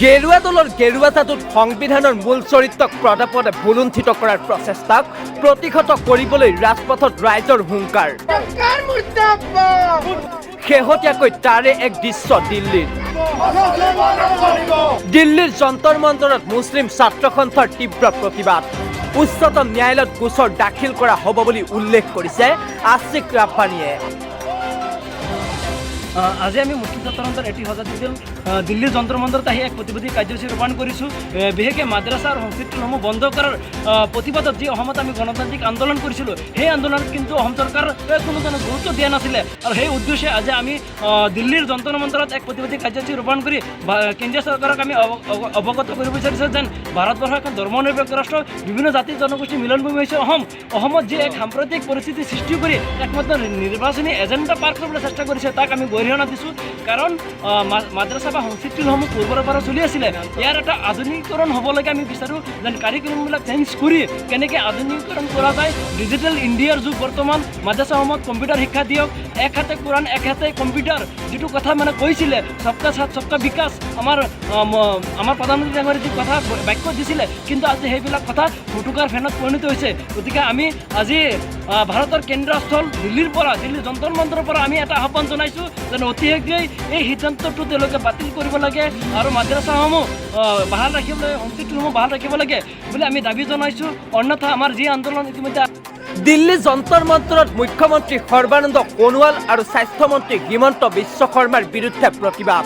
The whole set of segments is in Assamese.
গেৰুৱা দলৰ গেৰুৱা জাদুত সংবিধানৰ মূল চৰিত্ৰক পদে পদে ভুলুণ্ঠিত কৰাৰ প্ৰচেষ্টাক প্ৰতিহত কৰিবলৈ ৰাজপথত ৰাইজৰ হুংকাৰ। শেহতীয়াকৈ তাৰে এক দৃশ্য দিল্লীৰ যন্তৰ মন্তৰত মুছলিম ছাত্ৰ সন্থাৰ তীব্ৰ প্ৰতিবাদ। উচ্চতম ন্যায়ালয়ত গোচৰ দাখিল কৰা হ'ব বুলি উল্লেখ কৰিছে আছিক ৰাব্বানীয়ে। আজি আমি মুছলিম ছাত্ৰ সন্থাৰ 80,000 দিল্লীৰ যন্তৰ মন্তৰত আহি এক প্ৰতিবাদী কাৰ্যসূচী ৰূপায়ণ কৰিছোঁ। বিশেষকৈ মাদ্ৰাছা আৰু সংস্কৃতিসমূহ বন্ধ কৰাৰ প্ৰতিবাদত যি অসমত আমি গণতান্ত্ৰিক আন্দোলন কৰিছিলোঁ, সেই আন্দোলনত কিন্তু অসম চৰকাৰ কোনো ধৰণৰ গুৰুত্ব দিয়া নাছিলে। আৰু সেই উদ্দেশ্যে আজি আমি দিল্লীৰ যন্তৰ মন্তৰত এক প্ৰতিবাদী কাৰ্যসূচী ৰূপায়ণ কৰি কেন্দ্ৰীয় চৰকাৰক আমি অৱগত কৰিব বিচাৰিছোঁ যেন ভাৰতবৰ্ষ এখন ধৰ্মনিৰপেক্ষ ৰাষ্ট্ৰ, বিভিন্ন জাতি জনগোষ্ঠীৰ মিলনভূমি হৈছে অসমত যি এক সাম্প্ৰতিক পৰিস্থিতি সৃষ্টি কৰি একমাত্ৰ নিৰ্বাচনী এজেণ্ডা পাৰ কৰিবলৈ চেষ্টা কৰিছে, তাক আমি গৰিহণা দিছোঁ। কাৰণ মাদ্ৰাছা বা সংস্কৃতিসমূহ পূৰ্বৰ পৰা চলি আছিলে, ইয়াৰ এটা আধুনিকীকৰণ হ'ব লাগে। আমি বিচাৰোঁ যেন কাৰিকৰমবিলাক চেঞ্জ কৰি কেনেকৈ আধুনিকীকৰণ কৰা যায়। ডিজিটেল ইণ্ডিয়াৰ যুগ বৰ্তমান, মাদ্ৰাছাসমূহত কম্পিউটাৰ শিক্ষা দিয়ক, এক হাতে কোৰাণ এক হাতে কম্পিউটাৰ, যিটো কথা মানে কৈছিলে সবকা সাথ সবকা বিকাশ, আমাৰ প্ৰধানমন্ত্ৰী ডাঙৰীয়াই যি কথা বাক্য দিছিলে, কিন্তু আজি সেইবিলাক কথা ফুটুকাৰ ফেনত পৰিণত হৈছে। গতিকে আমি আজি ভাৰতৰ কেন্দ্ৰস্থল দিল্লীৰ যন্তৰ মন্তৰৰ পৰা আমি এটা আহ্বান জনাইছোঁ যেন অতি শীঘ্ৰেই এই সিদ্ধান্তটো তেওঁলোকে বাতিল কৰিব লাগে আৰু মাদ্ৰাছাসমূহ বাহাল ৰাখিব লাগে, সংস্কৃতিসমূহ বাহাল ৰাখিব লাগে বুলি আমি দাবী জনাইছোঁ। অন্যথা আমাৰ যি আন্দোলন ইতিমধ্যে দিল্লী যন্তৰ মন্তৰত মুখ্যমন্ত্ৰী সৰ্বানন্দ সোণোৱাল আৰু স্বাস্থ্যমন্ত্ৰী হিমন্ত বিশ্ব শৰ্মাৰ বিৰুদ্ধে প্ৰতিবাদ।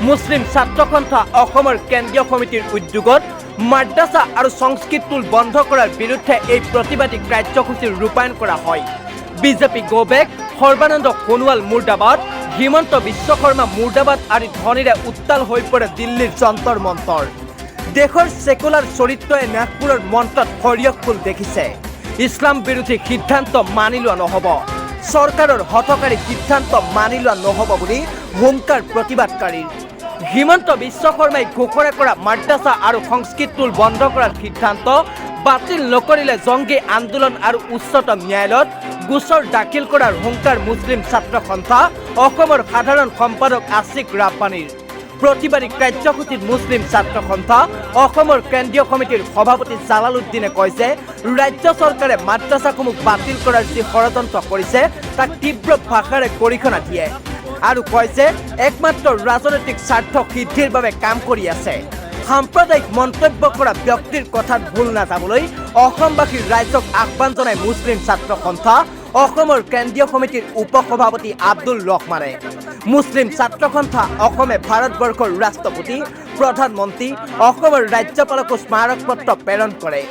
মুছলিম ছাত্ৰ সন্থা অসমৰ কেন্দ্ৰীয় সমিতিৰ উদ্যোগত মাদ্ৰাছা আৰু সংস্কৃত বন্ধ কৰাৰ বিৰুদ্ধে এই প্ৰতিবাদী কাৰ্যসূচী ৰূপায়ণ কৰা হয়। BJP go back, Sarbananda Sonowal মুৰ্দাবাদ, হিমন্ত বিশ্ব শৰ্মা মুৰ্দাবাদ আদি ধ্বনিৰে উত্তাল হৈ পৰে দিল্লীৰ যন্তৰ মন্তৰ। দেশৰ ছেকুলাৰ চৰিত্ৰই নাগপুৰৰ মঞ্চত সৰিয়হ ফুল দেখিছে। ইছলাম বিৰোধী সিদ্ধান্ত মানি লোৱা নহ'ব, চৰকাৰৰ হঠকাৰী সিদ্ধান্ত মানি লোৱা নহ'ব বুলি হুংকাৰ প্ৰতিবাদকাৰীৰ। হিমন্ত বিশ্ব শৰ্মাই ঘোষণা কৰা মাদ্ৰাছা আৰু সংস্কৃত বন্ধ কৰাৰ সিদ্ধান্ত বাতিল নকৰিলে জংগী আন্দোলন আৰু উচ্চতম ন্যায়ালয়ত গোচৰ দাখিল কৰাৰ হুংকাৰ মুছলিম ছাত্ৰ সন্থা অসমৰ সাধাৰণ সম্পাদক আছিক ৰাব্বানীৰ। প্ৰতিবাদী কাৰ্যসূচীত মুছলিম ছাত্ৰ সন্থা অসমৰ কেন্দ্ৰীয় সমিতিৰ সভাপতি জালালুদ্দিনে কয় যে ৰাজ্য চৰকাৰে মাদ্ৰাছাসমূহ বাতিল কৰাৰ যি ষড়যন্ত্ৰ কৰিছে তাক তীব্ৰ ভাষাৰে গৰিহণা দিয়ে আৰু কয় যে একমাত্ৰ ৰাজনৈতিক স্বাৰ্থ সিদ্ধিৰ বাবে কাম কৰি আছে। সাম্প্ৰদায়িক মন্তব্য কৰা ব্যক্তিৰ কথাত ভুল নাযাবলৈ অসমবাসীৰ ৰাইজক আহ্বান জনায় মুছলিম ছাত্ৰ সন্থা অসমৰ কেন্দ্ৰীয় সমিতিৰ উপসভাপতি আব্দুল ৰহমানে। মুছলিম ছাত্ৰ সন্থা অসমে ভাৰতবৰ্ষৰ ৰাষ্ট্ৰপতি, প্ৰধানমন্ত্ৰী, অসমৰ ৰাজ্যপালকো স্মাৰক পত্ৰ প্ৰেৰণ কৰে।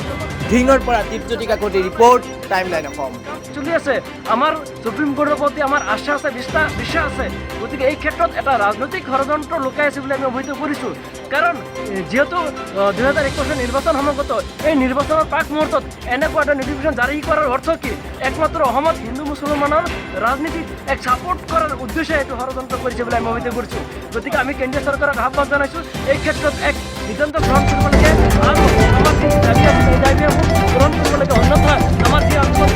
ধিঙৰ পৰা দীপজ্যোতি কাকতি ৰিপৰ্ট, টাইমলাইন অসম। চলি আছে আমাৰ সুপ্ৰিম কোৰ্টৰ প্ৰতি আমাৰ আশা আছে, বিশ্বাস আছে। গতিকে এই ক্ষেত্ৰত এটা ৰাজনৈতিক ষড়যন্ত্ৰ লুকাই আছে বুলি আমি অভিহিত কৰিছোঁ। কাৰণ যিহেতু 2021 নিৰ্বাচন সমাগত, এই নিৰ্বাচনৰ প্ৰাক মুহূৰ্তত এনেকুৱা এটা নটিফিকেশ্যন জাৰি কৰাৰ অৰ্থ কি? একমাত্ৰ অসমত হিন্দু মুছলমানৰ ৰাজনীতিত এক ছাপোৰ্ট কৰাৰ উদ্দেশ্যে এইটো ষড়যন্ত্ৰ কৰিছে বুলি আমি অভিহিত কৰিছোঁ। গতিকে আমি কেন্দ্ৰীয় চৰকাৰক আহ্বান জনাইছোঁ এই ক্ষেত্ৰত এক সিদ্ধান্ত গ্ৰহণ কৰিব লাগে আৰু আমাৰ যি দাবী আছে সেই দাবীসমূহ গ্ৰহণ কৰিব লাগে। অন্যথা আমাৰ যি আন্দোলন